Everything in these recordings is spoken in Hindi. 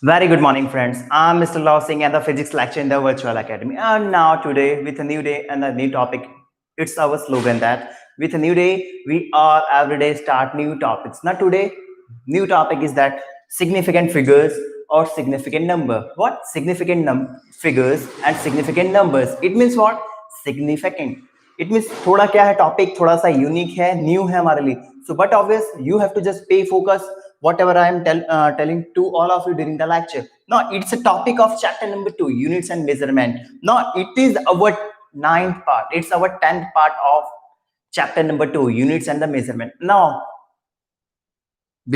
Very good morning, friends. I'm Mr. Law Singh and the physics lecturer in the Virtual Academy. And now, today, with a new day and a new topic, it's our slogan that with a new day, we are every day start new topics. Now, today, new topic is that significant figures or significant number. What? Significant figures and significant numbers. It means what? Significant. It means थोड़ा क्या है टॉपिक थोड़ा सा यूनिक है न्यू है हमारे लिए so but obvious you have to just pay focus whatever I am telling to all of you during the lecture. Now it's a topic of chapter number 2, units and measurement. Now it is our ninth part. It's our 10th part of chapter number 2, units and the measurement. Now,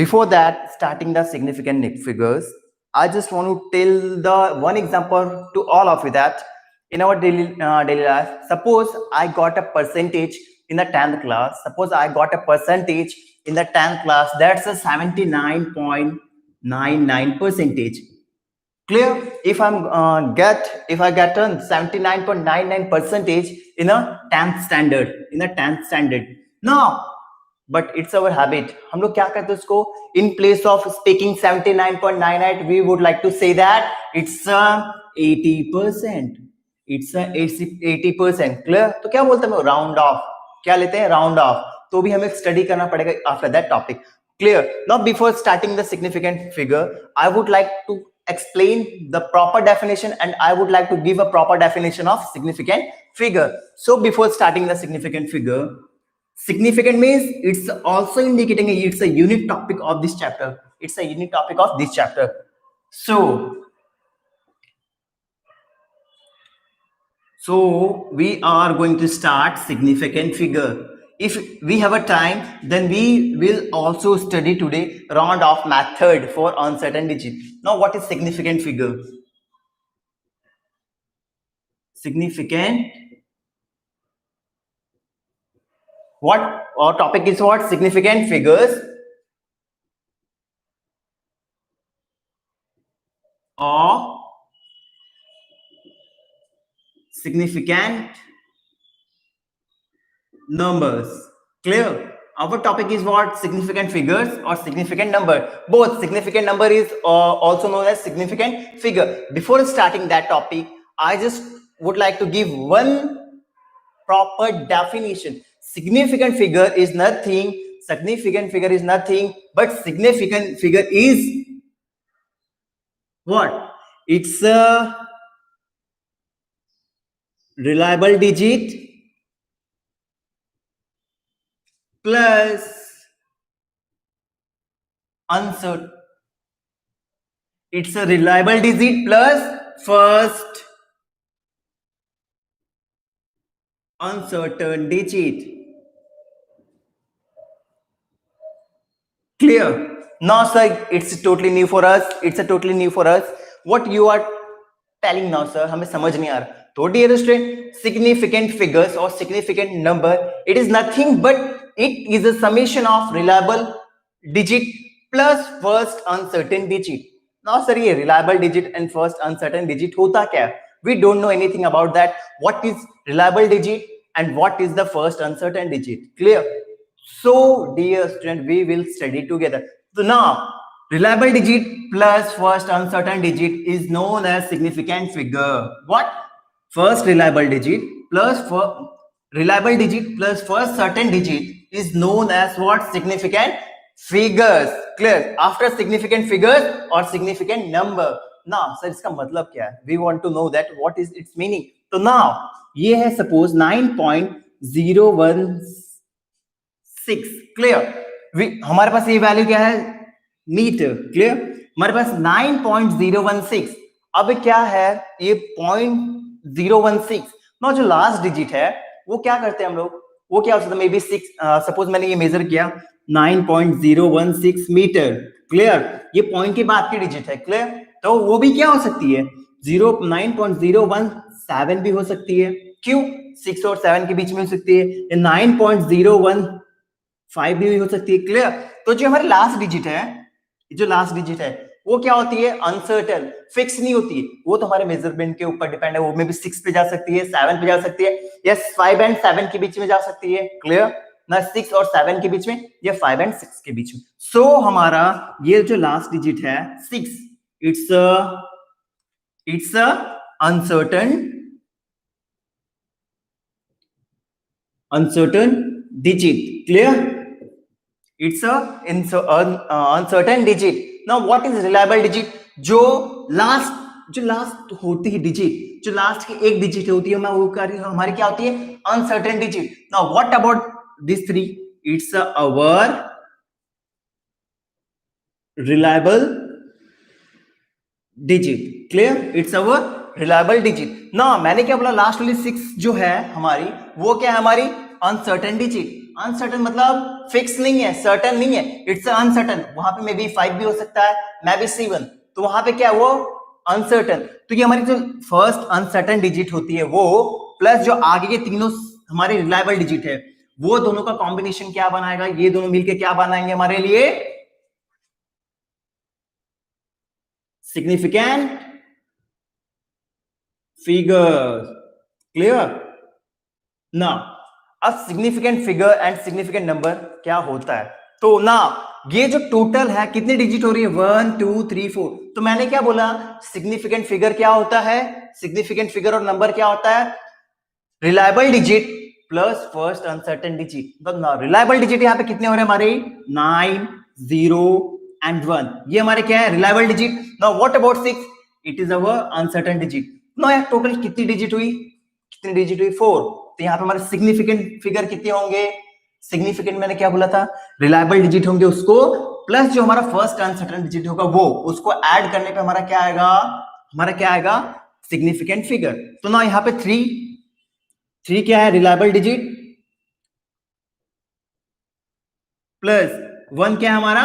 before that, starting the significant figures, I just want to tell the one example to all of you that in our daily life, suppose I got a percentage in the 10th class. Suppose I got a percentage in the 10th class. That's a 79.99 percentage. Clear? If I get a 79.99 percentage in a 10th standard. Now, but it's our habit. हम लोग क्या करते हैं उसको in place of speaking 79.98 we would like to say that it's a 80%. It's a 80%. Clear? तो क्या बोलते हैं राउंड ऑफ क्या लेते हैं राउंड ऑफ तो भी हमें स्टडी करना पड़ेगा after that topic. Clear? Now before starting the significant figure I would like to explain the proper definition and I would like to give a proper definition of significant figure. So before starting the significant figure, significant means it's also indicating it's a unique topic of this chapter. It's a unique topic of this chapter. So we are going to start significant figure. If we have a time, then we will also study today round off method for uncertain digit. Now what is significant figure? Significant. What our topic is what? Significant figures or significant numbers. Clear? Our topic is what? Significant figures or significant number. Both significant number is also known as significant figure. Before starting that topic, I just would like to give one proper definition. Significant figure is nothing but significant figure is what? It's a reliable digit plus uncertain. It's a reliable digit plus first uncertain digit. Clear? Now, sir, it's totally new for us. What you are telling now, sir, हमें समझ नहीं आ रहा. तो dear student, significant figures or significant number, it is nothing but it is a summation of reliable digit plus first uncertain digit. Now, sir, ये reliable digit and first uncertain digit होता क्या है? We don't know anything about that. What is reliable digit and what is the first uncertain digit? Clear? So, dear student, we will study together. So now, reliable digit plus first uncertain digit is known as significant figure. What? First reliable digit plus first certain digit is known as what? Significant figures. Clear? After significant figures or significant number. Now, sir, इसका मतलब क्या है? We want to know that what is its meaning. तो now, ये है suppose 9.016. क्लियर? हमारे पास ये वैल्यू क्या है? मीटर. क्लियर? हमारे पास 9.016. अब क्या है ये 0.016. ना जो लास्ट डिजिट है वो क्या करते हैं हम लोग? वो क्या हो सकता है? May be 6. सपोज मैंने ये मेजर किया 9.016 मीटर. क्लियर? ये पॉइंट के बाद की डिजिट है. क्लियर? तो वो भी क्या हो सकती है? 9.017 भी हो सकती है. क्यों? 6 और 7 के बीच में हो सकती है. 9.015 भी हो सकती है. क्लियर? तो जो हमारी लास्ट डिजिट है वो क्या होती है? अनसर्टेन, फिक्स नहीं होती है. वो तो हमारे मेजरमेंट के ऊपर डिपेंड है. वो में भी 6 पे जा सकती है, 7 पे जा सकती है, या 5 एंड 7 के बीच में जा सकती है. क्लियर? ना 6 और 7 के बीच में या 5 एंड 6 के बीच में. सो हमारा ये जो लास्ट डिजिट है 6, it's a uncertain digit. Clear? It's a uncertain digit. Now what is reliable digit? जो लास्ट होती है डिजिट, जो लास्ट की एक डिजिट होती है, मैं वो हमारी क्या होती है? Uncertain digit. Now what about this three? It's our reliable digit. Clear? It's our reliable digit. ना मैंने क्या बोला? लास्ट वाली 6 जो है हमारी, वो क्या है? हमारी अनसर्टेन डिजिट. अनसर्टेन मतलब फिक्स नहीं है, सर्टेन नहीं है. It's uncertain. वहां पे मे बी 5 भी हो सकता है, मे बी 7. तो वहां पे क्या है? वो अनसर्टेन. तो ये हमारी जो फर्स्ट अनसर्टेन डिजिट होती है वो प्लस जो आगे के तीनों हमारे रिलायबल डिजिट है, वो दोनों का कॉम्बिनेशन क्या बनाएगा? ये दोनों मिलके क्या बनाएंगे हमारे लिए? Significant figure. क्लियर? ना अब significant figure and significant number क्या होता है? तो ना ये जो टोटल है कितनी डिजिट हो रही है? 1 2 3 4. तो मैंने क्या बोला? सिग्निफिकेंट फिगर क्या होता है? सिग्निफिकेंट फिगर और नंबर क्या होता है? Reliable digit plus first uncertain digit. तो ना रिलायबल डिजिट यहाँ पे कितने हो रहे हैं हमारे? 9 0 एंड 1. ये हमारे क्या है? Reliable digit. Now what about 6? It is our uncertain digit. ना यार टोटल कितनी डिजिट हुई? कितनी डिजिट हुई? 4. तो यहाँ पे हमारे सिग्निफिकेंट फिगर कितने होंगे? सिग्निफिकेंट मैंने क्या बोला था? रिलायबल डिजिट होंगे उसको प्लस जो हमारा फर्स्ट अनसर्टेन डिजिट होगा वो, उसको ऐड करने पे हमारा क्या आएगा? हमारा क्या आएगा? Significant figure. तो ना यहाँ पे 3 क्या है? रिलायबल डिजिट प्लस 1 क्या है हमारा?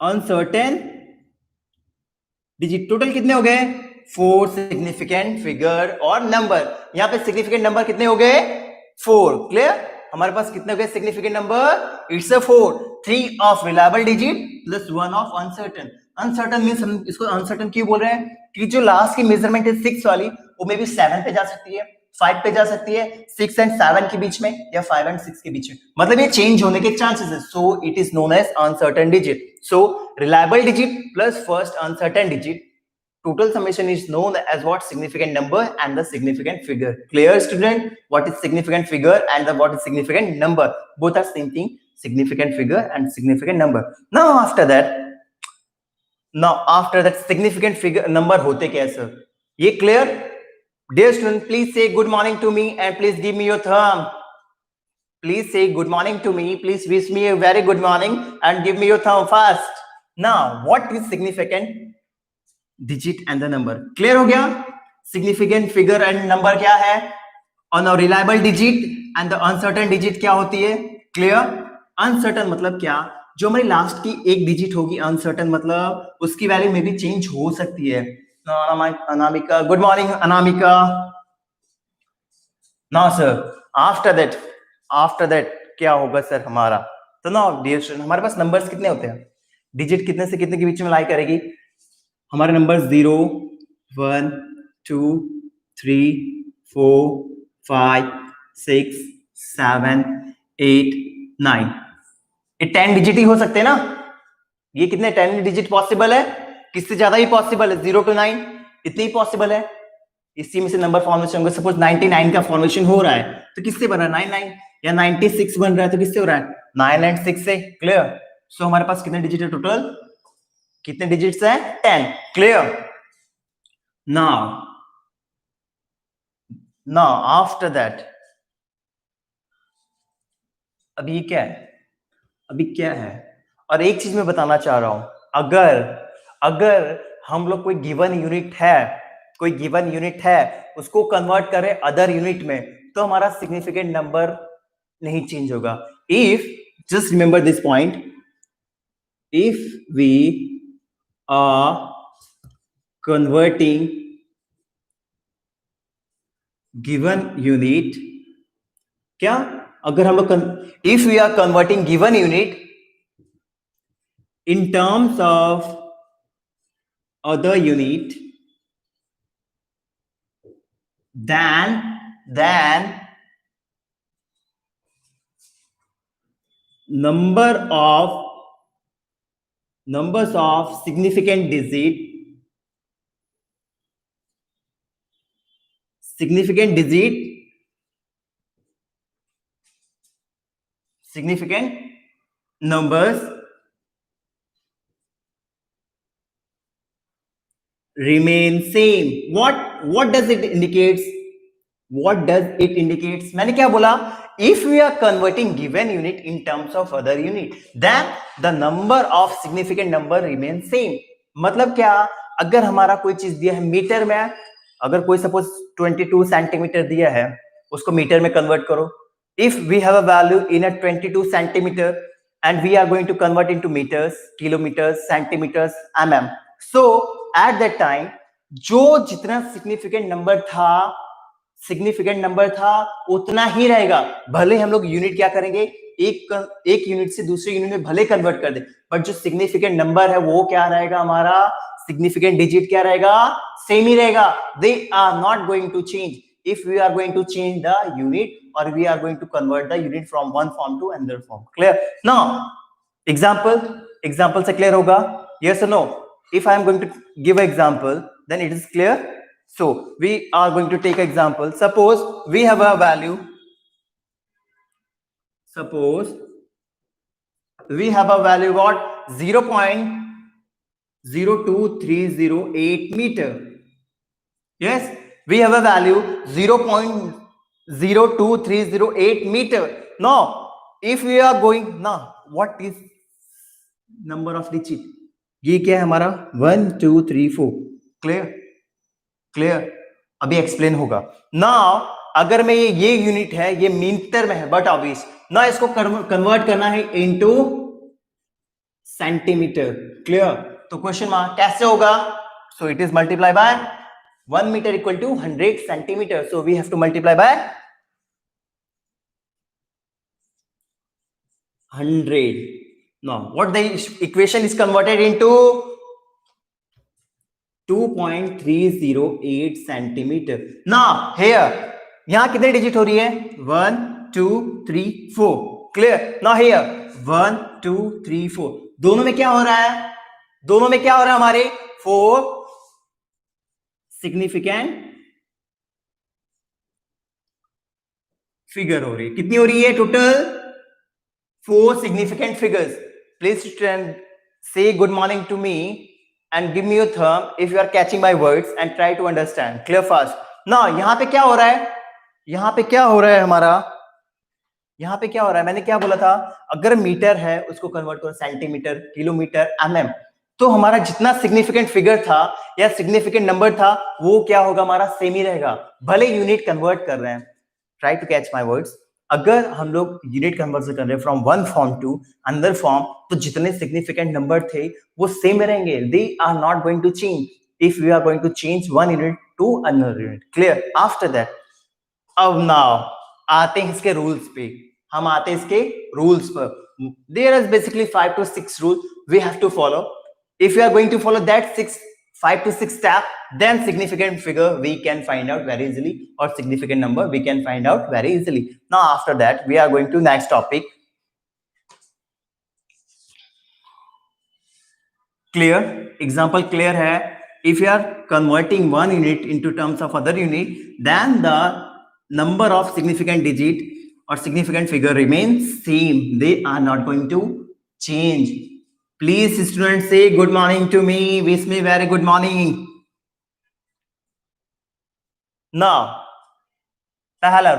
Uncertain digit. टोटल कितने हो गए? 4 सिग्निफिकेंट फिगर और नंबर. यहां पे सिग्निफिकेंट नंबर कितने हो गए? 4. क्लियर? हमारे पास कितने हो गए significant number? It's a 4. 3 of reliable digit plus 1 of uncertain. Uncertain means हम इसको अनसर्टेन क्यों बोल रहे हैं? कि जो लास्ट की मेजरमेंट है 6 वाली, वो मे बी 7 पे जा सकती है, 5 पे जा सकती है, 6 एंड 7 के बीच में, या 5 एंड 6 के बीच में. मतलब ये चेंज होने के चांसेस है. So it is known as uncertain digit. So reliable digit plus first uncertain digit, total summation is known as what? Significant number and the significant figure. Clear student? What is significant figure and what is significant number? Both are same thing, significant figure and significant number. Now after that significant figure number होते कैसे? ये clear? Dear student, please say good morning to me and please give me your thumb. Please say good morning to me. Please wish me a very good morning and give me your thumb first. Now, what is significant digit and the number? Clear हो गया? Significant figure and number क्या है? और now reliable digit and the uncertain digit क्या होती है? Clear? Uncertain मतलब क्या? जो हमारी लास्ट की एक डिजिट होगी अनसर्टन, मतलब उसकी वैल्यू में भी चेंज हो सकती है. Anamika, good morning Anamika. ना सर, आफ्टर दैट क्या होगा सर हमारा? तो ना डियर स्टूडेंट, हमारे पास नंबर्स कितने होते हैं? डिजिट कितने से कितने के बीच में लाई करेगी? हमारे नंबर 0 1 2 3 4 5 6 7 8 9. ये 10 डिजिट ही हो सकते हैं ना? ये कितने 10 डिजिट पॉसिबल है? किससे ज्यादा ही पॉसिबल है? 0 to 9 इतने ही पॉसिबल है. इसी में से नंबर फॉर्मेशन होगा. सपोज 99 का फॉर्मेशन हो रहा है तो किससे बन रहा है? 99. या 96 बन रहा है तो किससे हो रहा है? 9 एंड 6 से. क्लियर? सो हमारे पास कितने डिजिट है टोटल? कितने डिजिट्स हैं? 10. क्लियर? नाउ आफ्टर दैट अभी क्या है? और एक चीज मैं बताना चाह रहा हूं, अगर हम लोग कोई गिवन यूनिट है उसको कन्वर्ट करें अदर यूनिट में, तो हमारा सिग्निफिकेंट नंबर नहीं चेंज होगा. If just remember this point, if we are converting given unit, क्या अगर हम लोग if we are converting given unit in terms of other unit, then number of numbers of significant digit, significant numbers remain same. What does it indicates? What does it indicates? मैंने क्या बोला? If we are converting given unit in terms of other unit, then the number of significant number remains same. मतलब क्या? अगर हमारा कोई चीज दिया है मीटर में, अगर कोई सपोज 22 सेंटीमीटर दिया है, उसको मीटर में कन्वर्ट करो. If we have a value in a 22 centimeter and we are going to convert into meters, kilometers, centimeters, mm. So at that time जो जितना सिग्निफिकेंट नंबर था उतना ही रहेगा. भले हम लोग यूनिट क्या करेंगे, एक यूनिट से दूसरे यूनिट में भले कन्वर्ट कर दे, बट जो सिग्निफिकेंट नंबर है वो क्या रहेगा, हमारा सिग्निफिकेंट डिजिट क्या रहेगा, सेम ही रहेगा. They are not going to change if we are going to change the unit or we are going to convert the unit from one form to another form. Clear? Now example से clear होगा? Yes or no? If I am going to give an example, then it is clear. So we are going to take example. Suppose we have a value. Suppose we have a value what 0.02308 meter. Yes, we have a value 0.02308 meter. Now, if we are going now, what is number of digit? ये क्या है हमारा 1 2 3 4. क्लियर? अभी एक्सप्लेन होगा. नाउ अगर मैं ये यूनिट है, ये मीटर में है, बट ऑब्वियस ना इसको कन्वर्ट करना है इनटू सेंटीमीटर. क्लियर? तो क्वेश्चन मार्क कैसे होगा? सो it is multiply by 1 meter equal to 100 centimeter. So we have to multiply by 100. Now what the equation is converted into 2.308 centimeter. Now here यहां कितने डिजिट हो रही है? 1 2 3 4. Clear? Now here 1 2 3 4. दोनों में क्या हो रहा है? हमारे 4 सिग्निफिकेंट फिगर हो रही है. कितनी हो रही है total? 4 significant figures. Please say good morning to me and give me your thumb if you are catching my words and try to understand. Clear fast. Now यहां पे क्या हो रहा है? मैंने क्या बोला था? अगर मीटर है उसको कन्वर्ट करो सेंटीमीटर, किलोमीटर, mm. तो हमारा जितना सिग्निफिकेंट फिगर था या सिग्निफिकेंट नंबर था वो क्या होगा, हमारा सेम ही रहेगा, भले यूनिट कन्वर्ट कर रहे हैं. Try to catch my words. अगर हम लोग यूनिट कन्वर्जन कर रहे हैं from one form to another form, तो जितने सिग्निफिकेंट नंबर थे वो सेम रहेंगे. They are not going to change if we are going to change one unit to another unit. Clear? After that अब नाउ आते हैं इसके रूल्स पे. There is basically 5 to 6 rule we have to follow. If you are going to follow that 5 to 6 step, then significant figure we can find out very easily, or significant number we can find out very easily. Now after that we are going to next topic. Clear? Example clear है? If you are converting one unit into terms of other unit, then the number of significant digit or significant figure remains same. They are not going to change. Please students say good morning to me. Wish me very good morning. Now पहला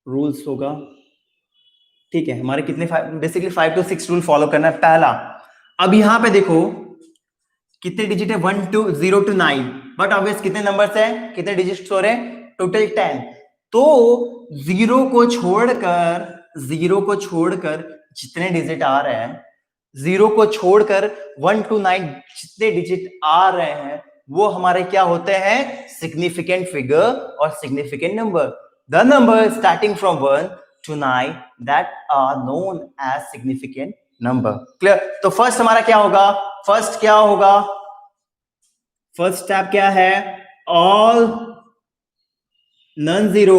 रूल्स होगा, ठीक है. हमारे कितने बेसिकली 5 to 6 रूल फॉलो करना है. पहला, अब यहां पे देखो कितने डिजिट है 1 to 0 to 9, बट ऑब्वियस कितने नंबर्स है, कितने डिजिट्स हो रहे हैं, टोटल 10. तो जीरो को छोड़कर जितने डिजिट आ रहे हैं, जीरो को छोड़कर 1 to 9 जितने डिजिट आ रहे हैं वो हमारे क्या होते हैं, सिग्निफिकेंट फिगर और significant number. The number starting from 1 to 9 that are known as significant number. Clear? तो फर्स्ट हमारा क्या होगा, फर्स्ट स्टेप क्या है, all non zero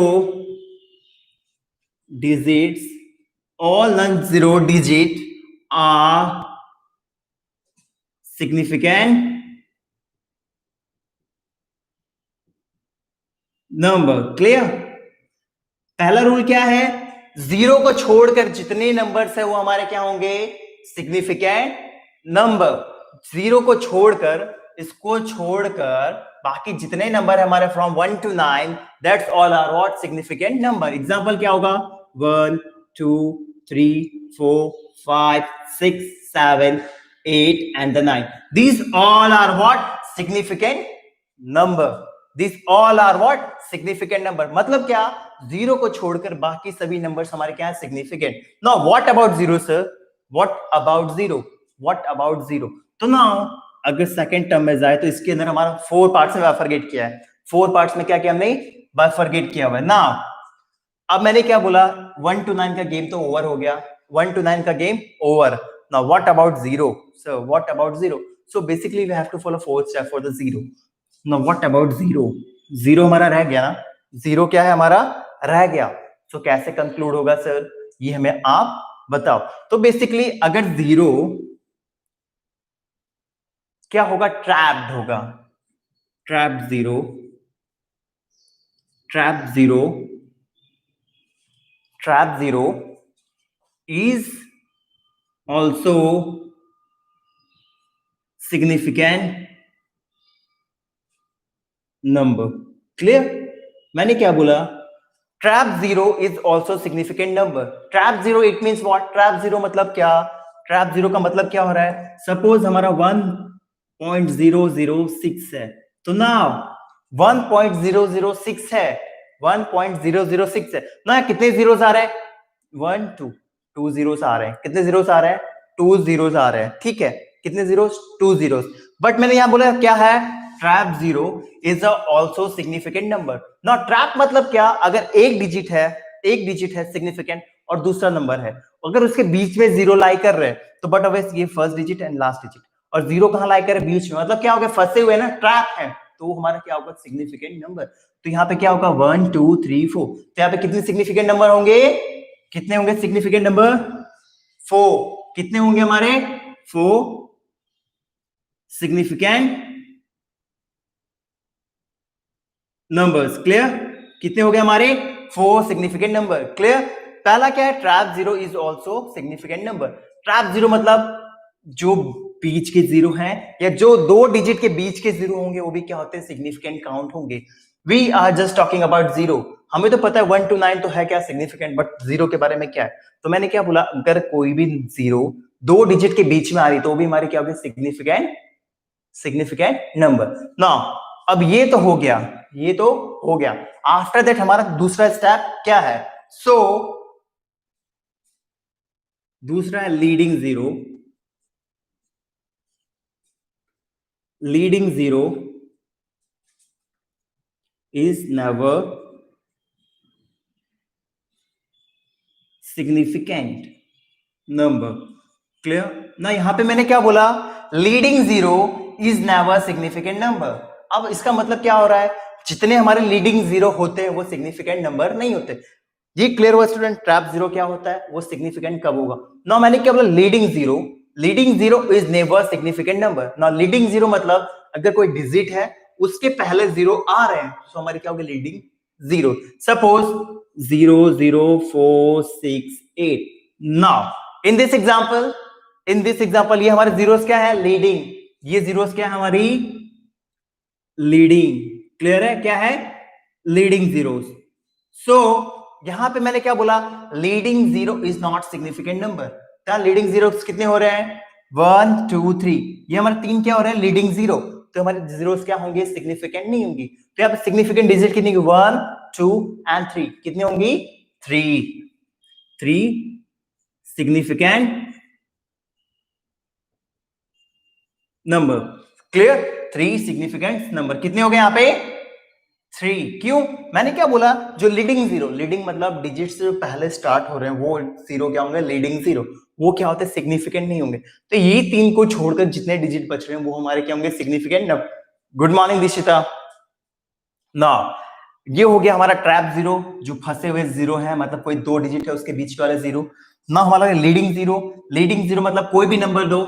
digit are significant number. Clear? पहला रूल क्या है? जीरो को छोड़कर जितने नंबर्स है वो हमारे क्या होंगे? Significant number. जीरो को छोड़कर, इसको छोड़कर बाकी जितने नंबर है हमारे from 1 to 9, that's all are what? Significant number. Example क्या होगा? 1 2 3 4 5 6 7 8 and the 9. These all are what? Significant number. These all are what? Significant number. मतलब क्या? जीरो को छोड़कर बाकी सभी नंबर्स हमारे क्या है? Significant. Now what about zero sir? What about zero? What about zero? तो नाउ अगर सेकंड टर्म में जाए तो इसके अंदर हमारा 4 पार्ट्स में बाइफरगेट किया है. 4 पार्ट्स में क्या किया हमने? बाइफरगेट किया हुआ है. नाउ अब मैंने क्या बोला? 1 to 9 का गेम तो ओवर हो गया. 1 to 9 का game over. Now what about zero? So what about zero? So basically we have to follow 4th step for the zero. Now what about zero? Zero हमारा रह गया ना? Zero क्या है हमारा? रह गया. So कैसे कंक्लूड होगा सर? ये हमें आप बताओ. तो बेसिकली अगर जीरो क्या होगा? ट्रैप्ड होगा. Trapped zero. Trapped zero. Trap zero is also significant number. Clear? मैंने क्या बोला? Trap zero is also significant number. Trap zero it means what? Trap zero मतलब क्या? Trap zero का मतलब क्या हो रहा है? Suppose हमारा 1.006 है. तो now 1.006 है. 1.006 है ना. कितने जीरोस आ रहे हैं? 1 2 2 जीरोस आ रहे हैं. कितने जीरोस आ रहे हैं? 2 जीरोस आ रहे हैं. ठीक है. कितने जीरोस? 2 जीरोस. बट मैंने यहां बोला क्या है? Trap zero is also significant number. ना ट्रैप मतलब क्या? अगर एक डिजिट है सिग्निफिकेंट और दूसरा नंबर है, अगर उसके बीच में जीरो लाई कर रहे हैं तो बट ऑब्वियसली ये first digit and last digit, और जीरो कहां लाई कर रहे? बीच में. मतलब क्या हो गया? फंसे हुए ना, ट्रैप है. तो हमारा क्या होगा? Significant number. तो यहाँ पे क्या होगा? 1 2 3 4. तो यहाँ पे कितने सिग्निफिकेंट नंबर होंगे? कितने होंगे सिग्निफिकेंट नंबर? 4. कितने होंगे हमारे? 4 सिग्निफिकेंट नंबर्स. क्लियर? कितने हो गए हमारे? 4 सिग्निफिकेंट नंबर. क्लियर? पहला क्या है? Trap zero is also significant number. Trap zero मतलब जो बीच के जीरो हैं या जो दो डिजिट के बीच के जीरो होंगे वो भी क्या होते हैं? सिग्निफिकेंट काउंट होंगे. We are just talking about zero. हमें तो पता है 1 to 9 तो है क्या? सिग्निफिकेंट. बट जीरो के बारे में क्या है? तो मैंने क्या बोला? अगर कोई भी जीरो दो डिजिट के बीच में आ रही तो भी हमारी क्या होगी? Significant number. नाउ अब ये तो हो गया. आफ्टर दैट हमारा दूसरा स्टेप क्या है? दूसरा है leading zero. Leading zero is never significant number. Clear ना? यहां पे मैंने क्या बोला? Leading zero is never significant number. अब इसका मतलब क्या हो रहा है? जितने हमारे लीडिंग जीरो होते हैं वो सिग्निफिकेंट नंबर नहीं होते. ये क्लियर हुआ स्टूडेंट? ट्रैप जीरो क्या होता है? वो सिग्निफिकेंट कब होगा? ना मैंने क्या बोला? Leading zero is never significant number. ना लीडिंग जीरो मतलब अगर कोई डिजिट है उसके पहले जीरो आ रहे हैं तो हमारी क्या होगी? Leading zero. Suppose 0 0 4 6 8. Now in this example ये हमारे जीरोस क्या है? लीडिंग. ये जीरोस क्या है? हमारी लीडिंग. क्लियर है? क्या है? Leading zeros. सो यहां पे मैंने क्या बोला? Leading zero is not significant number. क्या लीडिंग जीरो कितने हो रहे हैं? 1 2 3. ये हमारे तीन क्या हो रहे हैं? Leading zero. तो हमारे जीरोस क्या होंगे? सिग्निफिकेंट नहीं होंगी. तो यहाँ पे सिग्निफिकेंट डिजिट कितनी? 1 2 एंड 3. कितनी होंगी? 3 significant number. Clear? 3 significant number. कितने हो गए यहाँ पे? 3. क्यों? मैंने क्या बोला? जो लीडिंग मतलब डिजिट से पहले स्टार्ट हो रहे हैं वो जीरो क्या होंगे? Leading zero. वो क्या होते हैं? सिग्निफिकेंट नहीं होंगे. तो ये तीन को छोड़कर जितने डिजिट बच रहे हैं वो हमारे क्या होंगे? Significant number. Good morning Dishita. ना ये हो गया हमारा ट्रैप जीरो, जो फंसे हुए जीरो है, मतलब कोई 2 डिजिट है उसके बीच वाला जीरो ना। हमारा लीडिंग जीरो, लीडिंग जीरो मतलब कोई भी नंबर दो,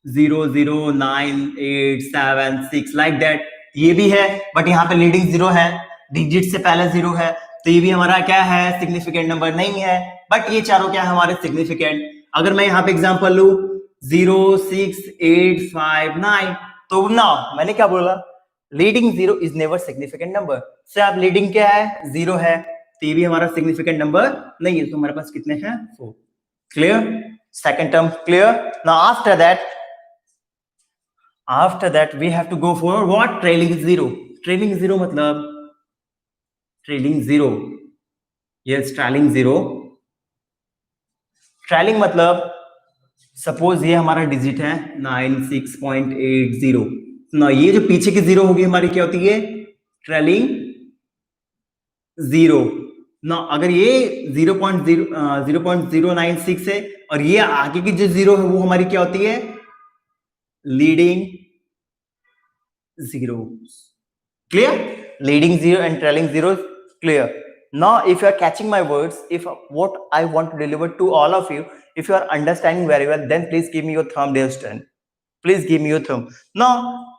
0 0 9 8 7 6 लाइक दैट, ये भी है, बट यहाँ पे लीडिंग जीरो है, डिजिट से पहले जीरो है, तो ये भी हमारा क्या है, सिग्निफिकेंट नंबर नहीं है। बट ये चारों क्या है हमारे सिग्निफिकेंट। अगर मैं यहाँ पे एग्जांपल लू 0 6 8 5 9, तो ना मैंने क्या बोला, leading zero is never significant number. से आप लीडिंग क्या है, जीरो है, तो ये भी हमारा सिग्निफिकेंट नंबर नहीं है। तो हमारे पास कितने हैं, 4। Clear, second term clear. Now after that we have to go for what, trailing zero. Trailing zero मतलब, trailing zero, yes trailing zero. Trailing मतलब सपोज ये हमारा डिजिट है 96.80 ना, ये जो पीछे की जीरो होगी हमारी क्या होती है, ट्रेलिंग जीरो ना। अगर ये 0.096 है और ये आगे की जो जीरो है वो हमारी क्या होती है, leading zero. Clear? Leading zero and trailing zero. Clear. Now, if you are catching my words, if what I want to deliver to all of you, if you are understanding very well, then please give me your thumb, dear student. Please give me your thumb. Now,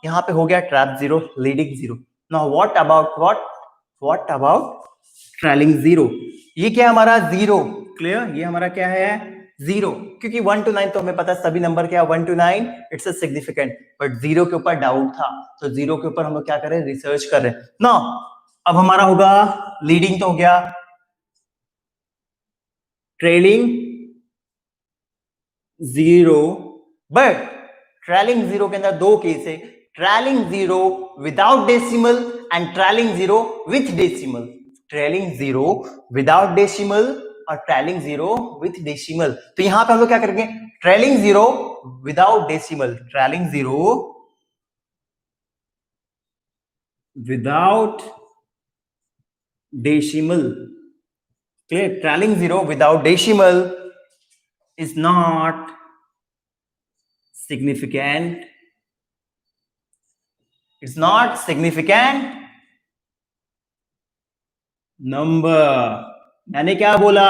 यहाँ पे हो गया trap zero, leading zero. Now, what about what? What about trailing zero? ये क्या है हमारा, जीरो। क्लियर, ये हमारा क्या है, जीरो, क्योंकि 1 to 9 तो हमें पता है सभी नंबर क्या, 1 to 9 it's a significant, but zero के ऊपर डाउट था, तो जीरो के ऊपर हम लोग क्या करें, रिसर्च कर रहे हैं ना। अब हमारा होगा लीडिंग तो हो गया, trailing zero, but trailing zero के अंदर दो केस है, trailing zero without decimal and trailing zero with decimal. Trailing zero without decimal और ट्रेलिंग जीरो विथ डेसिमल। तो यहां पे हम लोग क्या करेंगे, trailing zero without decimal, trailing zero without decimal. Clear, trailing zero without decimal is not significant. It's not significant number. मैंने क्या बोला,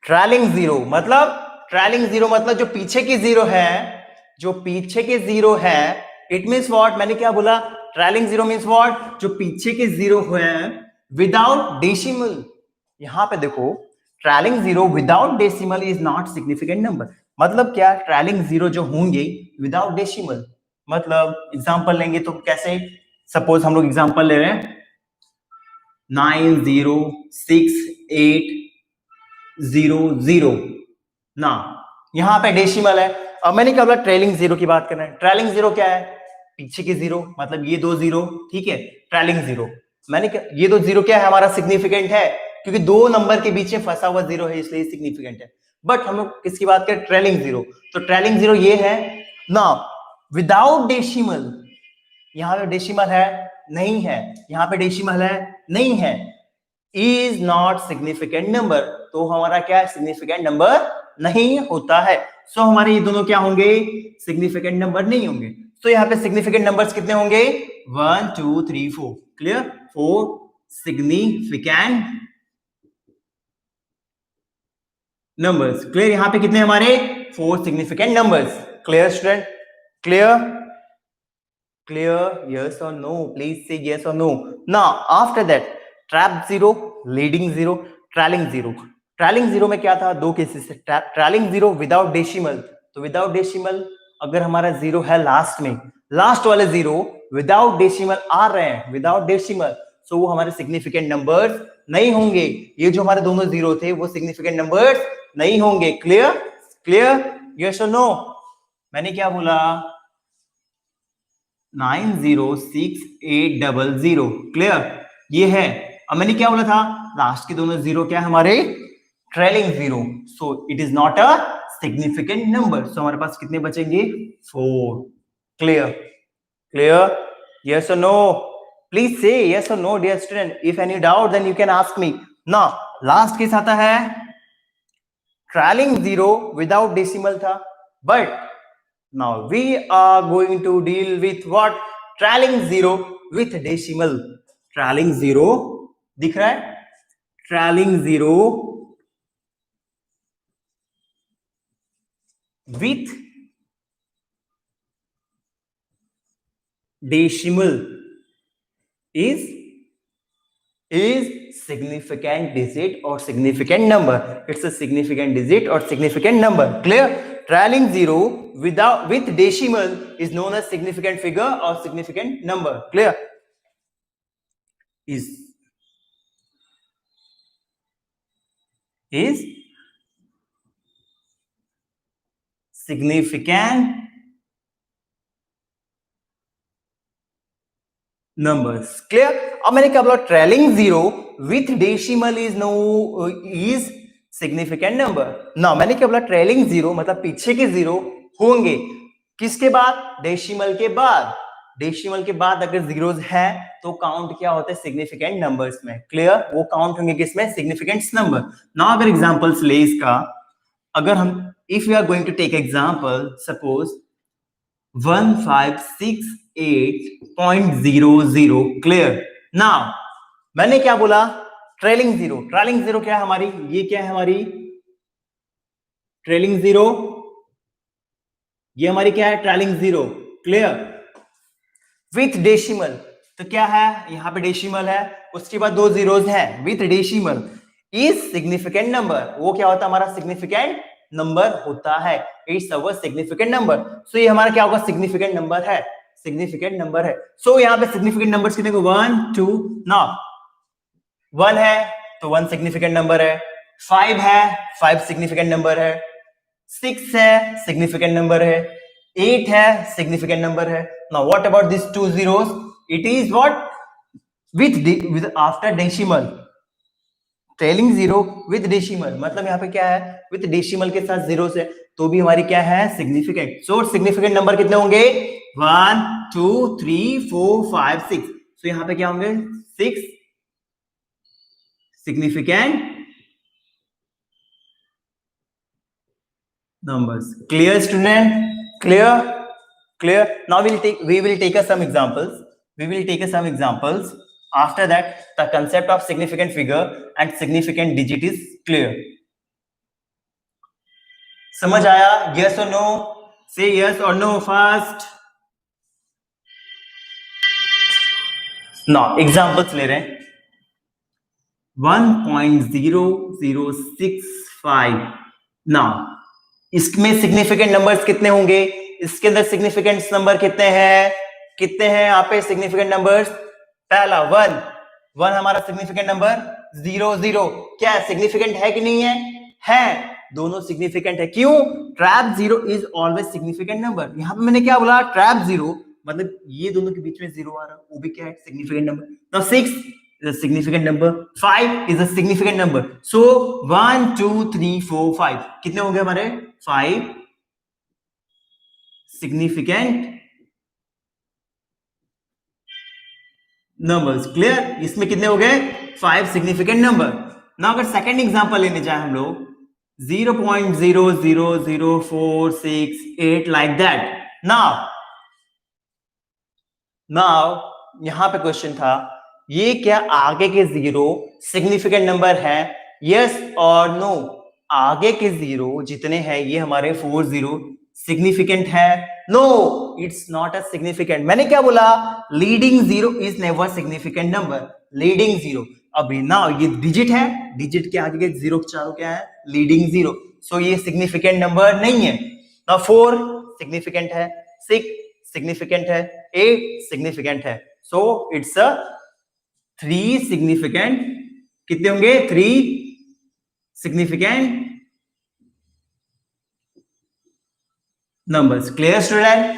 ट्रेलिंग जीरो मतलब, ट्रेलिंग जीरो मतलब जो पीछे की जीरो है, जो पीछे के जीरो है, इट मीन्स व्हाट, मैंने क्या बोला, ट्रेलिंग जीरो मीन्स व्हाट, जो पीछे के जीरो है विदाउट डेसिमल। यहां पे देखो, trailing zero without decimal is not significant number. मतलब क्या, ट्रेलिंग जीरो जो होंगे विदाउट डेसिमल, मतलब एग्जांपल लेंगे तो कैसे, सपोज हम लोग एग्जांपल ले रहे हैं 90680 ना, यहां पे डेसिमल है। अब मैंने क्या बोला, ट्रेलिंग जीरो की बात कर रहे हैं। ट्रेलिंग जीरो क्या है, पीछे की जीरो, मतलब ये दो जीरो, ठीक है, ट्रेलिंग जीरो। मैंने क्या, ये दो जीरो क्या है हमारा, सिग्निफिकेंट है, क्योंकि दो नंबर के बीच में फंसा हुआ जीरो है, इसलिए सिग्निफिकेंट है। बट हम लोग किसकी बात करें, ट्रेलिंग जीरो। तो ट्रेलिंग जीरो ये है ना, विदाउट डेसिमल। यहां पे डेसिमल है, नहीं है, यहां पे डेसिमल है, नहीं है, इज नॉट सिग्निफिकेंट नंबर। तो हमारा क्या, सिग्निफिकेंट नंबर नहीं होता है। सो हमारे ये दोनों क्या होंगे, सिग्निफिकेंट नंबर नहीं होंगे। तो यहाँ पे सिग्निफिकेंट नंबर्स कितने होंगे, 1 2 3 4। Clear, 4 significant numbers. क्लियर, यहां पे कितने हमारे, 4 significant numbers. Clear student, clear, clear, yes or no, please say yes or no. Now after that, trap zero, leading zero, trailing zero. Trailing zero में क्या था, दो केसेस है, ट्रेलिंग जीरो विदाउट डेसिमल। तो विदाउट डेसिमल अगर हमारा जीरो है लास्ट में, लास्ट वाले जीरो विदाउट डेसिमल आ रहे हैं, विदाउट डेसिमल, सो वो हमारे सिग्निफिकेंट नंबर्स नहीं होंगे। ये जो हमारे दोनों जीरो थे वो सिग्निफिकेंट नंबर्स नहीं होंगे। क्लियर, क्लियर, यस और नो। मैंने क्या बोला, 90680। क्लियर, ये है। अब मैंने क्या बोला था, लास्ट के दोनों जीरो क्या है हमारे, trailing zero, so it is not a significant number. So हमारे पास कितने बचेंगे, 4। क्लियर, क्लियर, यस और नो, प्लीज से यस और no dear student. If any doubt then you can ask me. ना लास्ट केस आता है, ट्रेलिंग जीरो विदाउट डेसिमल था, but now we are going to deal with what, trailing zero with decimal. Trailing zero दिख रहा है, trailing zero with decimal is significant digit or significant number. It's a significant digit or significant number. Clear? Trailing zero with decimal is known as significant figure or significant number. Clear? Is significant numbers. Clear? अब मैंने क्या बोला, trailing zero with decimal is significant number. ना मैंने क्या बोला, ट्रेलिंग जीरो मतलब पीछे के जीरो होंगे किसके बाद, डेसिमल के बाद. डेसिमल के बाद अगर जीरोस है तो काउंट क्या होता है, सिग्निफिकेंट नंबर्स में. क्लियर? वो काउंट होंगे किसमें, सिग्निफिकेंट नंबर. ना अगर एग्जांपल्स ले इसका, अगर हम if you are going to take example, suppose 1568.00. Clear? Now मैंने क्या बोला, ट्रेलिंग जीरो. ट्रेलिंग जीरो क्या है हमारी, ये क्या है हमारी ट्रेलिंग जीरो, ये हमारी क्या है trailing zero. Clear? With decimal तो क्या है, यहां पे डेसिमल है, उसके बाद दो जीरोस हैं. With decimal is significant number. वो क्या होता है हमारा, सिग्निफिकेंट नंबर होता है. It's our significant number. So ये हमारा क्या होगा, सिग्निफिकेंट नंबर है, सिग्निफिकेंट नंबर है. सो यहाँ पे सिग्निफिकेंट नंबर्स कितने को, 1 2. ना 1 है तो 1 सिग्निफिकेंट नंबर है, 5 है 5 सिग्निफिकेंट नंबर है, 6 है सिग्निफिकेंट नंबर है, 8 है सिग्निफिकेंट नंबर है. Now what about this 2 zeros, it is what, with after decimal. Trailing zero with decimal मतलब यहाँ पे क्या है, विद डेसिमल के साथ जीरो से, तो भी हमारी क्या है, सिग्निफिकेंट. सो सिग्निफिकेंट नंबर कितने होंगे, 1 2 3 4 5 6. तो यहाँ पे क्या होंगे, 6 significant numbers. Clear student? Clear. Now we will take some examples. After that the concept of significant figure and significant digit is clear. समझ आया? Yes or no? Say yes or no fast. Now examples ले रहे हैं. 1.0065. Now इसमें सिग्निफिकेंट नंबर्स कितने होंगे, इसके अंदर सिग्निफिकेंट नंबर कितने हैं यहाँ पे सिग्निफिकेंट नंबर्स. पहला 1 हमारा सिग्निफिकेंट नंबर, 0 क्या है, सिग्निफिकेंट है कि नहीं है, दोनों सिग्निफिकेंट है. क्यों, trap zero is always significant number. यहाँ पे मैंने क्या बोला, ट्रैप जीरो मतलब ये दोनों के बीच में जीरो आ रहा है, वो भी क्या है, significant number. Now 6 is a significant number, 5 is a significant number. So 1 2 3 4 5 कितने हो गए हमारे, 5 significant numbers. क्लियर? इसमें कितने हो गए, 5 significant number. ना अगर सेकेंड एग्जांपल लेने जाए हम लोग, 0.000468 like that. Now यहां पे क्वेश्चन था, ये क्या आगे के जीरो सिग्निफिकेंट नंबर है, यस और नो. आगे के जीरो जितने हैं ये हमारे 40 सिग्निफिकेंट है, no it's not a significant. मैंने क्या बोला, leading zero is never significant number. Leading zero, अभी ना ये डिजिट है, डिजिट के आगे के जीरो चारों क्या है, लीडिंग जीरो. सो ये सिग्निफिकेंट नंबर नहीं है. ना 4 सिग्निफिकेंट है, 6 सिग्निफिकेंट है, 8 सिग्निफिकेंट है. सो इट्स अ 3 सिग्निफिकेंट, कितने होंगे, 3 significant numbers. Clear student?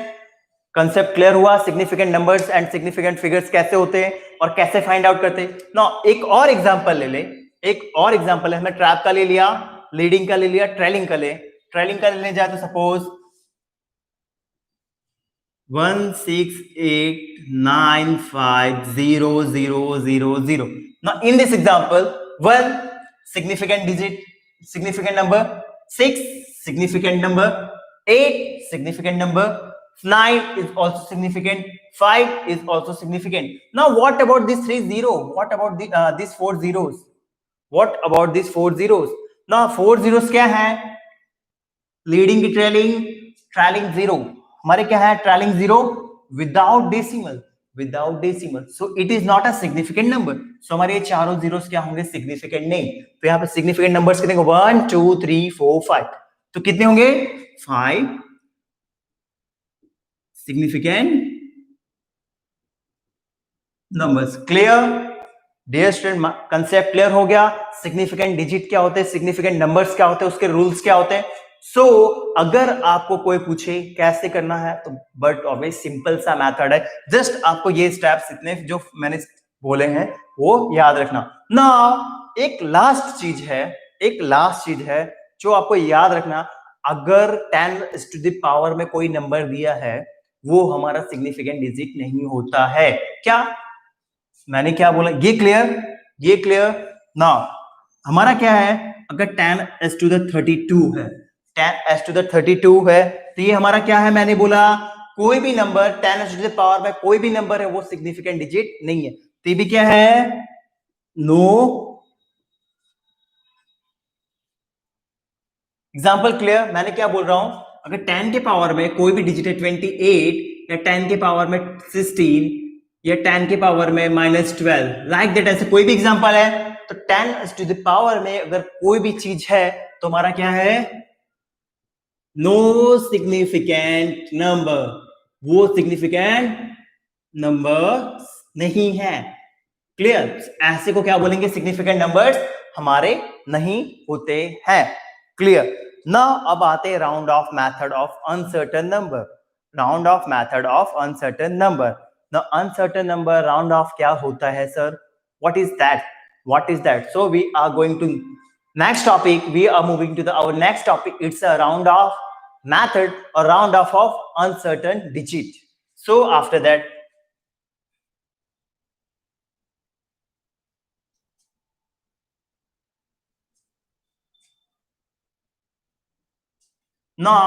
Concept clear हुआ, significant numbers and significant figures कैसे होते हैं और कैसे फाइंड आउट करते हैं. ना एक और एग्जांपल ले ले, एक और एग्जांपल है, हमने ट्रैप का ले लिया, लीडिंग का ले लिया, ट्रेलिंग का लेने जाए तो suppose 168950000. Now in this example, 1 significant digit, significant number, 6 significant number, 8 significant number, 9 is also significant. 5 is also significant. Now, what about this 30? What about these 4 zeros? What about these 4 zeros? Now, 4 zeros क्या है? लीडिंग की ट्रेलिंग जीरो. हमारे क्या है? Trailing zero without decimal. So it is not a significant number. So हमारे ये चारों जीरोस क्या होंगे? सिग्निफिकेंट नहीं. तो यहाँ पे सिग्निफिकेंट नंबर्स कितने होंगे? 1 2 3 4 5. तो कितने होंगे? 5 significant numbers. Clear dear student? Concept clear हो गया? सिग्निफिकेंट डिजिट क्या होते हैं, सिग्निफिकेंट नंबर्स क्या होते हैं, उसके रूल्स क्या होते हैं. सो अगर आपको कोई पूछे कैसे करना है तो बट ऑब्वियस सिंपल सा मेथड है. जस्ट आपको ये स्टेप्स इतने जो मैंने बोले हैं वो याद रखना. ना एक लास्ट चीज है जो आपको याद रखना. अगर 10 टू द पावर में कोई नंबर दिया है वो हमारा सिग्निफिकेंट डिजिट नहीं होता है. क्या मैंने क्या बोला? ये क्लियर ना. हमारा क्या है? अगर 10s to the 32 है, 10s to the 32 है तो ये हमारा क्या है? मैंने बोला कोई भी number 10s to the power में कोई भी नंबर है वो सिग्निफिकेंट डिजिट नहीं है. तो ये भी क्या है? नो. Example clear? मैंने क्या बोल रहा हूं? अगर 10 के पावर में कोई भी डिजिट है 28 या 10 के पावर में 16 या 10 के पावर में -12 लाइक दैट, ऐसे कोई भी एग्जांपल है तो 10 टू द पावर में अगर कोई भी चीज है तो हमारा क्या है? No significant number. वो सिग्निफिकेंट नंबर नहीं है. क्लियर? ऐसे को क्या बोलेंगे? सिग्निफिकेंट नंबर्स हमारे नहीं होते हैं. क्लियर ना? अब आते हैं round off method of uncertain number. Round off method of uncertain number. ना अनसर्टेन नंबर राउंड ऑफ क्या होता है sir? What is that? So we are going to next topic. We are moving to the our next topic. It's a round off method or round off of uncertain digit. So after that, now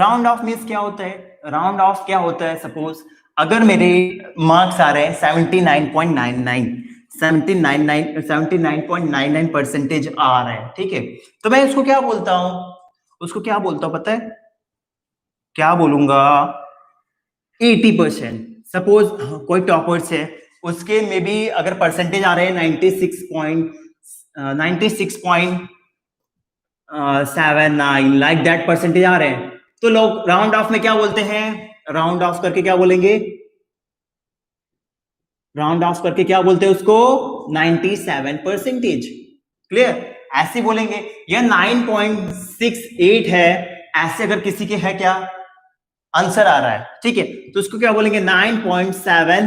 round off means क्या होता है? राउंड ऑफ क्या होता है? सपोज अगर मेरे मार्क्स आ रहे हैं 79.99% आ रहे हैं, ठीक है, तो मैं उसको क्या बोलता हूं? पता है क्या बोलूंगा? 80%. सपोज कोई टॉपर्स है, उसके में भी अगर परसेंटेज आ रहे हैं 96.79 लाइक दैट परसेंटेज आ रहे हैं, तो लोग राउंड ऑफ में क्या बोलते हैं? राउंड ऑफ करके क्या बोलेंगे? उसको 97%. क्लियर? ऐसे बोलेंगे. या 9.68 है, ऐसे अगर किसी के है क्या आंसर आ रहा है, ठीक है, तो उसको क्या बोलेंगे? 9.7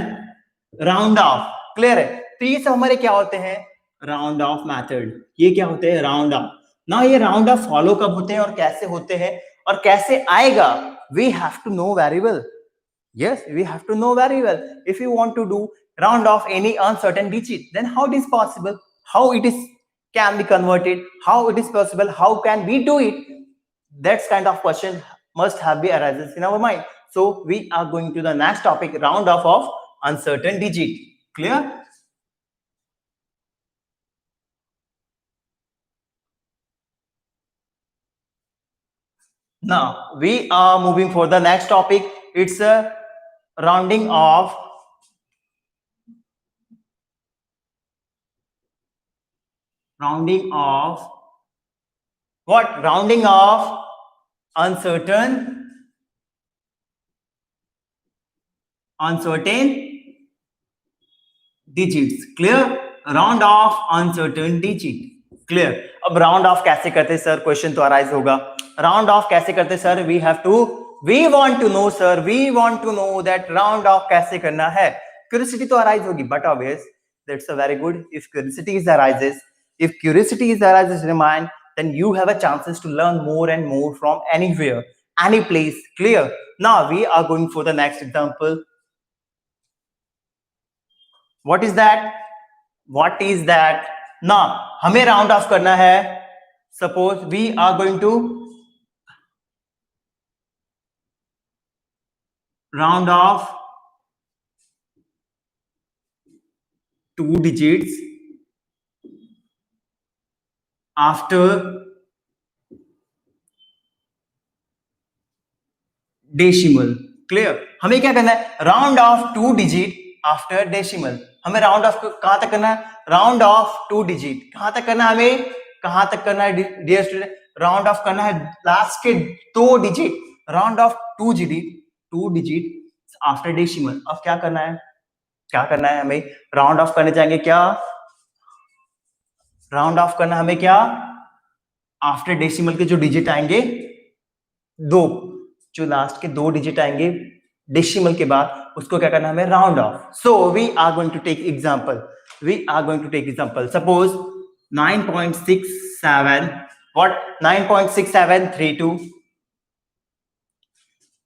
राउंड ऑफ. क्लियर है? तो ये सब हमारे क्या होते हैं? Round off method. ये क्या होते हैं? Round of. ना ये राउंड ऑफ फॉलो कब होते हैं और कैसे होते हैं और कैसे आएगा? We have to know very well. Yes, we have to know very well. If you want to do round off any uncertain digit, then how it is possible? How it is can be converted? How it is possible? How can we do it? That's kind of question must have be arises in our mind. So we are going to the next topic, round off of uncertain digit. Clear? Now we are moving for the next topic. It's a rounding off what? Rounding off uncertain digits. Clear? Round off uncertain digit. Clear? अब राउंड ऑफ कैसे करते सर? क्वेश्चन तो अराइज होगा. राउंड ऑफ कैसे करते sir? We want to know that round off कैसे करना है. क्यूरियोसिटी तो अराइज होगी, but obvious that's a very good. If curiosity is arises in your mind, then you have a chances to learn more and more from anywhere, any place. Clear? Now we are going for the next example. What is that? Now हमें राउंड ऑफ करना है. Suppose we are going to round off 2 digits after decimal. Clear? हमें क्या करना है? Round off 2 digit after decimal. हमें राउंड ऑफ कहां तक करना है? राउंड ऑफ 2 डिजिट कहां तक करना है? हमें कहां तक करना है डियर स्टूडेंट? राउंड ऑफ करना है लास्ट के 2 digit, round off 2 digit after decimal. अब क्या करना है? क्या करना है हमें? राउंड ऑफ करने जाएंगे क्या? राउंड ऑफ करना हमें क्या? आफ्टर डेसिमल के जो डिजिट आएंगे, दो, जो लास्ट के 2 डिजिट आएंगे डेसिमल के बाद, उसको क्या करना है? हमें round off. So we are going to take example. Suppose 9.67, what? 9.6732,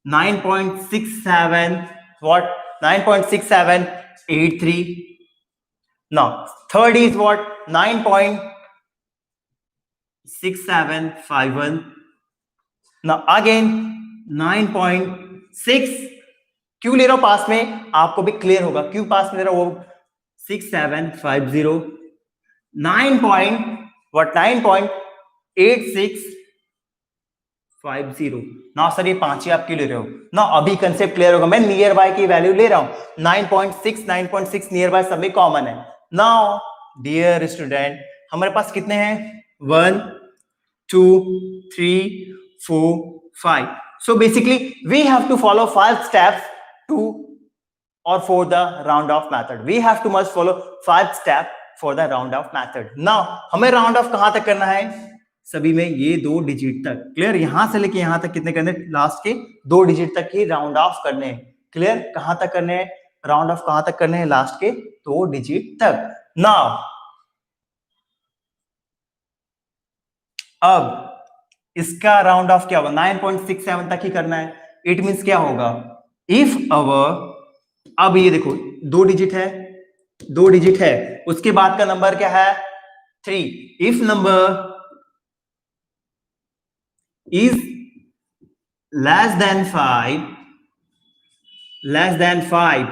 9.67, what? 9.6783. Now third is what? 9.6751. Now again 9.6, क्यों ले रहा हूं पास में? आपको भी क्लियर होगा क्यों पास में ले रहा हूं। 6750, 9.8650। ना सर ये 5 ही आप क्यों ले रहे हो ना? अभी कंसेप्ट क्लियर होगा। मैं नियर बाय की वैल्यू ले रहा हूं। 9.6 नियर बाय सब में कॉमन है। नाउ डियर स्टूडेंट, हमारे पास कितने हैं? 1 2 3 4 5। So basically we have to follow 5 steps to or for the round off method. We have to must follow 5 steps for the round off method. Now हमें राउंड ऑफ कहां तक करना है? सभी में ये 2 डिजिट तक। क्लियर? यहां से लेके यहां तक कितने करने? लास्ट के 2 डिजिट तक ही राउंड ऑफ करने हैं। क्लियर? कहां तक करने हैं? राउंड ऑफ कहां तक करने हैं? लास्ट के 2 डिजिट तक। नाउ अब इसका राउंड ऑफ क्या होगा? 9.67 तक ही करना है। इट मींस क्या होगा? इफ अवर, अब ये देखो 2 डिजिट है, 2 डिजिट है, उसके बाद का नंबर क्या है? 3। If number is less than 5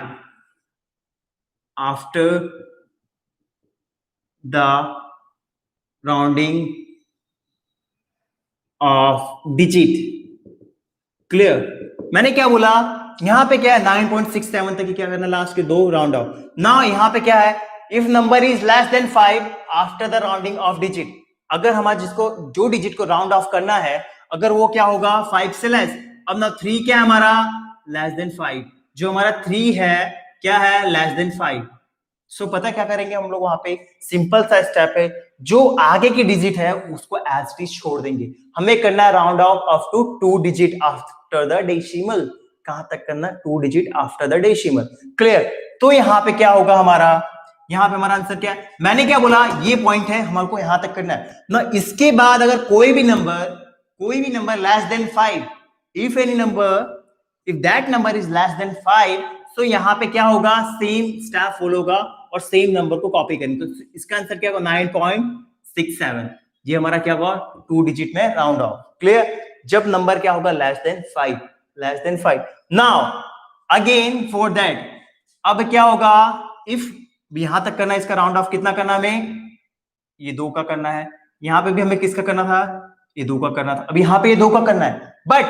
after the rounding off digit. Clear? मैंने क्या बोला? यहां पे क्या है? 9.67 तक ही क्या करना? लास्ट के 2 राउंड ऑफ। नाउ यहां पे क्या है? If number is less than 5 after the rounding off digit. अगर हमारा जिसको जो डिजिट को राउंड ऑफ करना है, अगर वो क्या होगा? 5 से लेस। अब ना 3 क्या है हमारा? Less than 5। जो हमारा 3 है क्या है? Less than 5। सो पता क्या करेंगे हम लोग? वहां पे सिंपल सा स्टेप है, जो आगे की डिजिट है उसको एज इट इज छोड़ देंगे। हमें करना है round off up to 2 digit after the decimal. कहां तक करना? 2 digit after the decimal. Clear? तो यहां पे क्या होगा हमारा? यहां पे हमारा आंसर क्या है? मैंने क्या बोला? ये पॉइंट है, हमारे को यहां तक करना है ना। इसके बाद अगर कोई भी number less than 5, if any number, if that number is less than 5, तो यहां पे क्या होगा? सेम स्टेप फॉलो होगा और सेम नंबर को कॉपी करेंगे। तो इसका आंसर क्या होगा? 9.67। ये हमारा क्या होगा? 2 डिजिट में राउंड ऑफ। क्लियर? जब नंबर क्या होगा? Less than 5। Now again for that, अब क्या होगा? इफ यहां तक करना है, इसका राउंड ऑफ कितना करना हमें? ये 2 का करना है। यहां पे भी हमें किसका करना था? ये 2 का करना था। अब यहां पे ये 2 का करना है, बट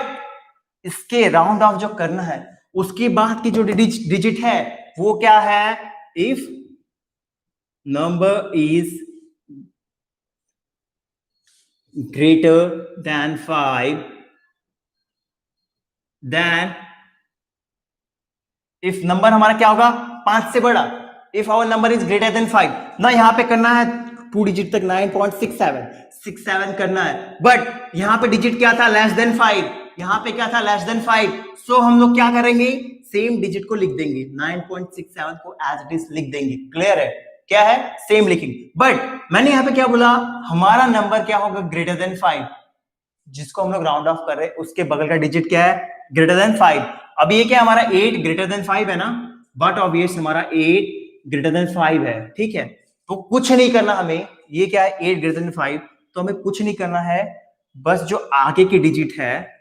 इसके राउंड ऑफ जो करना है उसके बाद की जो डिजिट है वो क्या है? If number is greater than 5, then if number हमारा क्या होगा? 5 से बड़ा। If our number is greater than 5 ना, यहां पे करना है 2 डिजिट तक 9.67 करना है, बट यहां पे डिजिट क्या था? Less than 5। यहां पे क्या था? Less than 5। सो हम लोग क्या करेंगे? सेम डिजिट को लिख देंगे, 9.67 को एज इट इज लिख देंगे। क्लियर है? क्या है? सेम लिखेंगे। बट मैंने यहां पे क्या बोला? हमारा नंबर क्या होगा? Greater than 5। जिसको हम लोग राउंड ऑफ कर रहे हैं उसके बगल का डिजिट क्या है? Greater than 5। अब ये क्या हमारा 8 ग्रेटर देन 5 है ना, बट ऑब्वियस हमारा 8 ग्रेटर देन 5 है। ठीक है, तो कुछ नहीं करना हमें। ये क्या है? 8 ग्रेटर देन 5, तो हमें कुछ नहीं करना है, बस जो आगे की डिजिट है,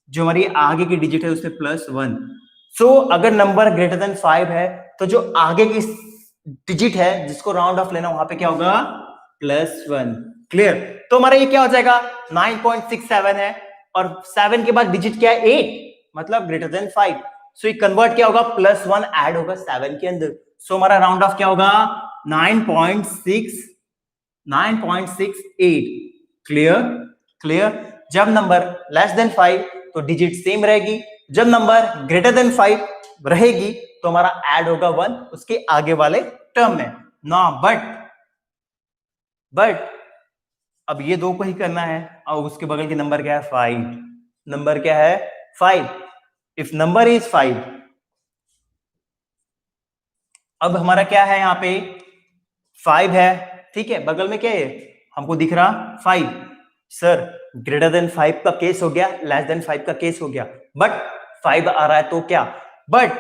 जो हमारी आगे की डिजिट है उससे +1। सो अगर नंबर ग्रेटर देन 5 है तो जो आगे की डिजिट है जिसको राउंड ऑफ लेना वहां पे क्या होगा +1। क्लियर? तो हमारा ये क्या हो जाएगा 9.67 है और 7 के बाद डिजिट क्या है 8 मतलब ग्रेटर देन 5। सो ये कन्वर्ट क्या होगा +1 ऐड होगा 7 के अंदर। सो हमारा राउंड ऑफ क्या होगा 9.68। क्लियर? क्लियर? जब नंबर लेस देन 5 तो डिजिट सेम रहेगी, जब नंबर ग्रेटर देन 5 रहेगी तो हमारा ऐड होगा 1 उसके आगे वाले टर्म में ना। बट अब ये दो को ही करना है और उसके बगल के नंबर क्या है 5। नंबर क्या है 5। इफ नंबर इज 5, अब हमारा क्या है यहाँ पे 5 है, ठीक है, बगल में क्या है हमको दिख रहा 5। सर ग्रेटर देन 5 का केस हो गया, लेस देन 5 का केस हो गया, बट 5 आ रहा है तो क्या, बट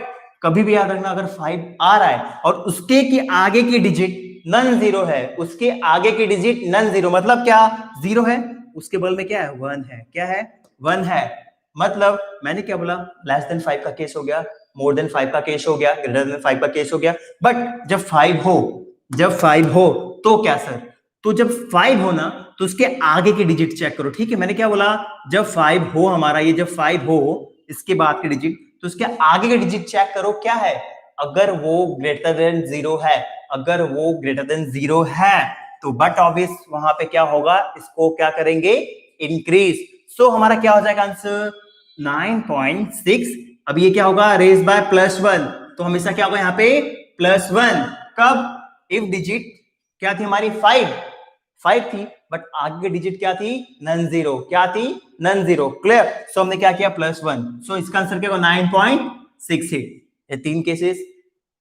कभी भी याद रखना अगर 5 आ रहा है और उसके की आगे की डिजिट नन जीरो है, उसके आगे की डिजिट नन जीरो मतलब क्या 0 है, उसके बगल में क्या है 1 है, क्या है 1 है, मतलब मैंने क्या बोला लेस देन 5 का केस हो गया, मोर देन 5 का केस हो गया, ग्रेटर देन 5 का केस हो गया, बट जब 5 हो तो क्या सर, तो जब 5 हो ना तो उसके आगे की डिजिट चेक करो, ठीक है, मैंने क्या बोला जब 5 हो हमारा, ये जब 5 हो इसके बाद की डिजिट तो उसके आगे की डिजिट चेक करो क्या है, अगर वो ग्रेटर देन 0 है, अगर वो ग्रेटर देन 0 है तो बट ऑब्वियस वहां पे क्या होगा, इसको क्या करेंगे इंक्रीज। सो हमारा क्या हो जाएगा आंसर 9.6। अब ये क्या होगा रेज बाय +1 तो हमेशा क्या होगा यहाँ पे +1 कब, इफ डिजिट क्या थी हमारी 5 थी बट आगे की डिजिट क्या थी नन जीरो, क्या थी नन जीरो। क्लियर? सो हमने क्या किया +1, सो इसका आंसर क्या होगा 9.68। ये तीन cases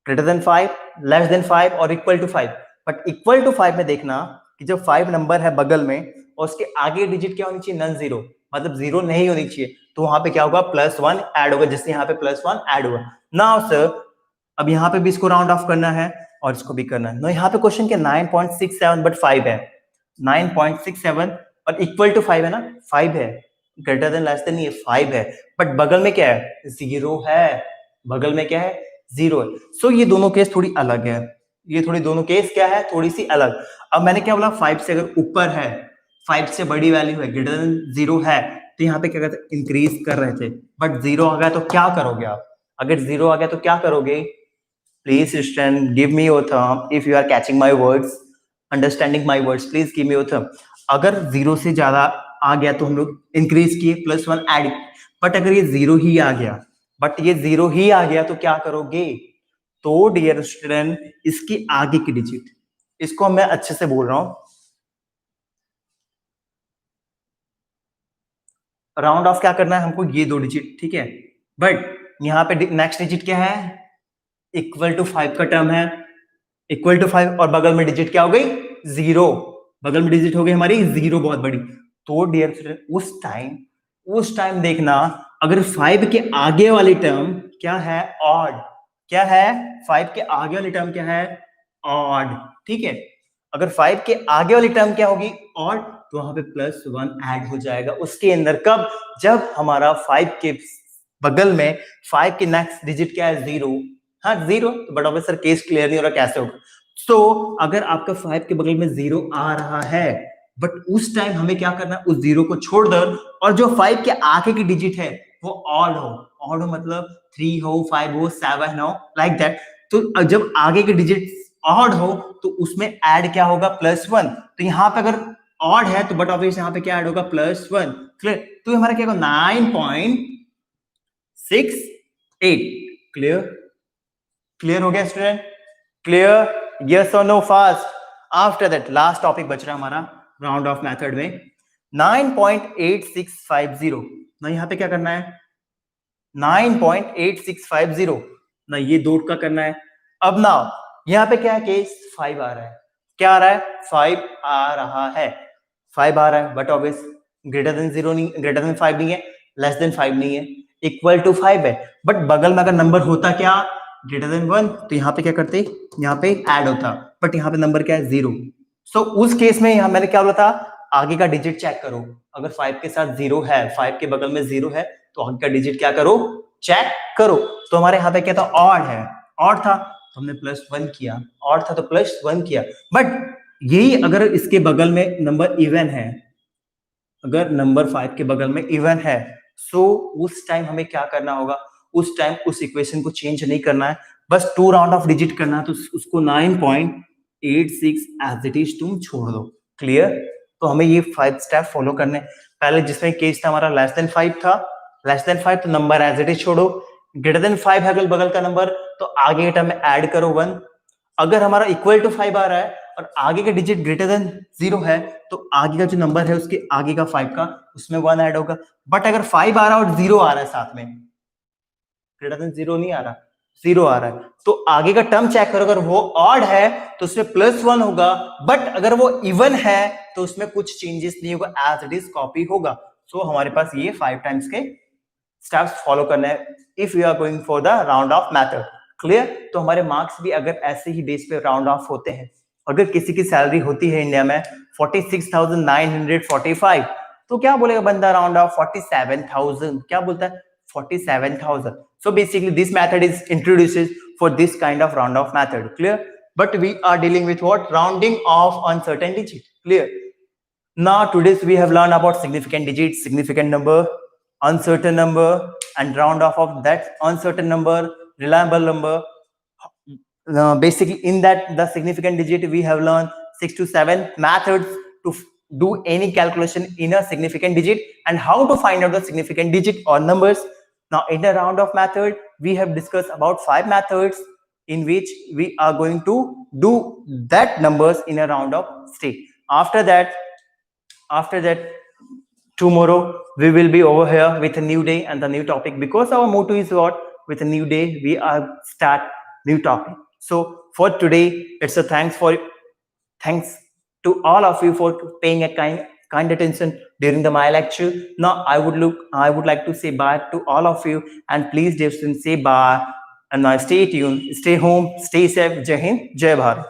greater than 5, less than 5 और equal to 5, but equal to 5 में देखना कि जब 5 नंबर है बगल में और उसके आगे डिजिट क्या होनी चाहिए नन जीरो, मतलब 0 नहीं होनी चाहिए, तो वहां पे क्या होगा +1 ऐड होगा, जिससे यहाँ पे +1 ऐड होगा। नाउ सर अब यहाँ पे भी इसको राउंड ऑफ करना है और इसको भी करना है ना, यहाँ पे क्वेश्चन क्या 9.67 बट 5 है, 9.67 और इक्वल टू 5 है ना, 5 है, ग्रेटर देन लेस देन ये 5 है, बट बगल में क्या है 0 है, बगल में क्या है 0 है। सो ये दोनों केस थोड़ी अलग है, ये थोड़ी दोनों केस क्या है थोड़ी सी अलग। अब मैंने क्या बोला 5 से अगर ऊपर है, 5 से बड़ी वैल्यू है, ग्रेटर देन 0 है, तो यहाँ पे क्या कहते इंक्रीज कर रहे थे, बट 0 आ गया तो क्या करोगे आप, अगर 0 आ गया तो क्या करोगे, please student give me your thumb if you are catching my words, understanding my words, please give me your thumb. अगर 0 से ज्यादा आ गया तो हम लोग इंक्रीज किए +1 ऐड, बट अगर ये 0 ही आ गया, बट ये 0 ही आ गया तो क्या करोगे, तो डियर स्टूडेंट इसकी आगे की डिजिट, इसको मैं अच्छे से बोल रहा हूं, राउंड ऑफ क्या करना है हमको ये दो डिजिट, ठीक है, बट यहाँ पे नेक्स्ट डिजिट क्या है इक्वल टू 5 का टर्म है, इक्वल टू 5 और बगल में डिजिट क्या हो गई 0, बगल में डिजिट हो गई हमारी 0 बहुत बड़ी, तो डियर स्टूडेंट उस टाइम देखना अगर 5 के आगे वाली टर्म क्या है ऑड, क्या है 5 के आगे वाली टर्म क्या है ऑड, ठीक है, अगर 5 के आगे वाली टर्म क्या होगी ऑड तो वहां पे +1 ऐड हो जाएगा उसके अंदर, कब, जब हमारा 5 के बगल में 5 के नेक्स्ट डिजिट क्या है 0, हाँ 0, तो but obvious sir case clear नहीं हो रहा कैसे होगा। सो अगर आपका 5 के बगल में 0 आ रहा है बट उस टाइम हमें क्या करना है उस 0 को छोड़ दो और जो 5 के आगे की डिजिट है वो ऑड हो मतलब 3 हो 5 हो 7 हो लाइक दैट, तो जब आगे के डिजिट ऑड हो तो उसमें ऐड क्या होगा +1, तो यहाँ पे अगर ऑड है तो बट ऑब्वियस यहाँ पे क्या ऐड होगा +1। क्लियर? तो हमारा क्या होगा 9.68। क्लियर? क्लियर हो गया स्टूडेंट? क्लियर? यस और no fast? After that last topic बच रहा हमारा राउंड ऑफ मेथड में 9.8650 ना, यहाँ पे क्या करना है 9.8650 ना, ये दो का करना है। अब ना यहाँ पे क्या है केस 5 आ रहा है, क्या आ रहा है 5 आ रहा है, 5 आ रहा है बट ऑब्वियस ग्रेटर देन 0 नहीं, ग्रेटर देन 5 नहीं है, लेस देन 5 नहीं है, इक्वल टू 5 है, बट बगल में अगर नंबर होता क्या ग्रेटर देन 1 तो यहाँ पे क्या करते यहाँ पे ऐड होता, बट यहाँ पे नंबर क्या है 0। सो उस केस में यहाँ मैंने क्या बोला था आगे का डिजिट चेक करो। अगर 5 के साथ 0 है, 5 के बगल में 0 है, तो आगे का डिजिट क्या करो, चेक करो। तो हमारे यहाँ पे क्या था, ऑड है, ऑड था तो हमने +1 किया, ऑड था तो +1 किया। बट यही अगर इसके बगल में नंबर इवन है, अगर नंबर 5 के बगल में इवन है, सो उस टाइम हमें क्या करना होगा, उस टाइम उस इक्वेशन को चेंज नहीं करना है, बस 2 राउंड ऑफ डिजिट करना है, तो उसको 9.86 एज इट इज तुम छोड़ दो। क्लियर? तो हमें ये 5 स्टेप फॉलो करने। पहले जिसमें केस था हमारा <5 था, <5 तो नंबर एज इट इज छोड़ो, <5 है अगल बगल का नंबर, तो आगे के टर्म में ऐड करो 1। अगर हमारा इक्वल टू 5 आ रहा है और आगे का डिजिट <0 है, तो आगे का जो नंबर है उसके आगे का 5 का उसमें 1 ऐड होगा। बट अगर 5 आ रहा है और 0 आ रहा है साथ में, <0 नहीं आ रहा, 0 आ रहा है, तो आगे का टर्म चेक करो, अगर वो ऑड है तो उसमें +1 होगा, बट अगर वो इवन है तो उसमें कुछ चेंजेस नहीं होगा, एज इट इज कॉपी होगा। सो हमारे पास ये 5 टाइम्स के स्टेप्स फॉलो करना है if you are going for the round off method. Clear? तो हमारे मार्क्स भी अगर ऐसे ही बेस पे राउंड ऑफ होते हैं, अगर किसी की सैलरी होती है इंडिया में 46,945, तो क्या बोलेगा बंदा, राउंड ऑफ 47,000, क्या बोलता है, 47,000। So basically this method is introduces for this kind of round off method. Clear? But we are dealing with what? Rounding off uncertain digit. Clear? Now today's we have learned about significant digits, significant number, uncertain number, and round off of that uncertain number, reliable number. Basically in that the significant digit we have learned 6 to 7 methods to do any calculation in a significant digit and how to find out the significant digit or numbers. Now in the round of method we have discussed about 5 methods in which we are going to do that numbers in a round of state. After that tomorrow we will be over here with a new day and the new topic, because our motto is what, with a new day we are start new topic. So for today it's a thanks to all of you for paying a kind attention during my lecture. Now I would like to say bye to all of you, and please say bye, and now stay tuned, stay home, stay safe. Jai Hind, Jai Bharat.